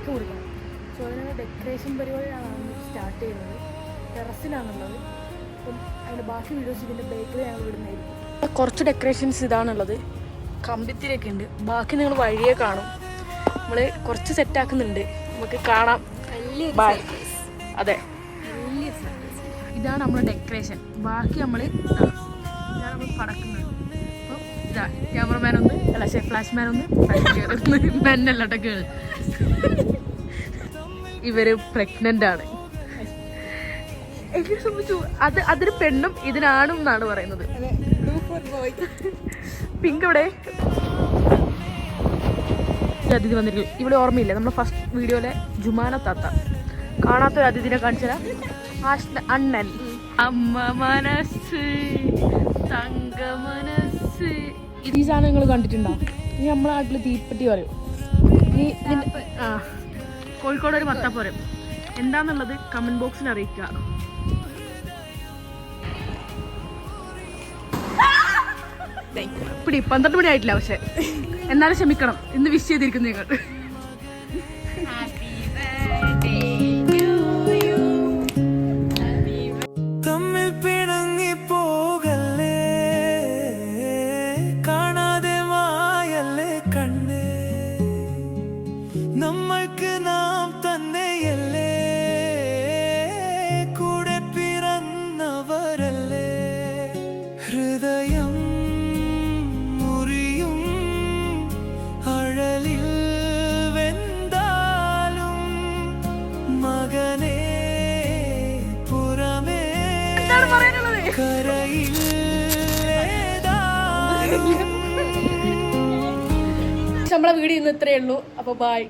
Cake മുറിക്കണം. So അതിനുള്ള decoration പരിപാടിയാണ് സ്റ്റാർട്ട് ചെയ്യുന്നത്. ടെറസിലാണുള്ളത്. അപ്പം അതിൻ്റെ ബാക്കി വീഡിയോസ് ഇതിൻ്റെ ബേക്കറി ഞങ്ങൾ വിടുന്നതായിരിക്കും. കുറച്ച് ഡെക്കറേഷൻസ് ഇതാണുള്ളത്. കമ്പിത്തിരിയൊക്കെ ഉണ്ട്. ബാക്കി നിങ്ങൾ വഴിയെ കാണും. നമ്മൾ കുറച്ച് സെറ്റാക്കുന്നുണ്ട്, നമുക്ക് കാണാം. ബൈ. അതെ, ഇതാണ് നമ്മുടെ ഡെക്കറേഷൻ. ബാക്കി ഇതാണ് നമ്മൾ പടക്കുന്നത്. അപ്പം ഇതാ ക്യാമറമാൻ ഒന്ന്, അല്ല ഫ്ലാഷ് മാൻ ഒന്ന്, മെന്നല്ല കേൾ. ഇവര് പ്രഗ്നന്റ് ആണ്. എന്നെ സംബന്ധിച്ചു അതൊരു പെണ്ണും ഇതിനാണും എന്നാണ് പറയുന്നത്. പിങ്ക് ഇവിടെ അതിഥി വന്നിരിക്കും. ഇവിടെ ഓർമ്മയില്ല, നമ്മുടെ ഫസ്റ്റ് വീഡിയോയിലെ ജുമാന താത്ത. കാണാത്തൊരു അതിഥിനെ കാണിച്ചാൽ അണ്ണൻ. അമ്മ മനസ്സ്, തങ്ക മനസ്സ്. ഈ സാധനങ്ങൾ കണ്ടിട്ടുണ്ടോ? ഈ നമ്മളെ നാട്ടിൽ തീപ്പെട്ടി പറയും. ഈ കോഴിക്കോട് ഒരു മത്താപ്പുരം എന്താന്നുള്ളത് കമന്റ് ബോക്സിൽ അറിയിക്കുക. ഇപ്പിടി 12 മണി ആയിട്ടില്ല, പക്ഷെ എന്നാലും ക്ഷമിക്കണം. ഇന്ന് വിഷ് ചെയ്തിരിക്കുന്നു നിങ്ങൾ. നമ്മൾക്ക് നാം തന്നെയല്ലേ, കൂടെ പിറന്നവരല്ലേ, ഹൃദയം മുറിയും അഴലിൽ വെന്താലും മകനെ പുറമേ കരയിൽ നമ്മളെ വീഡിയോ ഇന്ന് ഇത്രയേ ഉള്ളൂ. അപ്പോൾ ബൈ.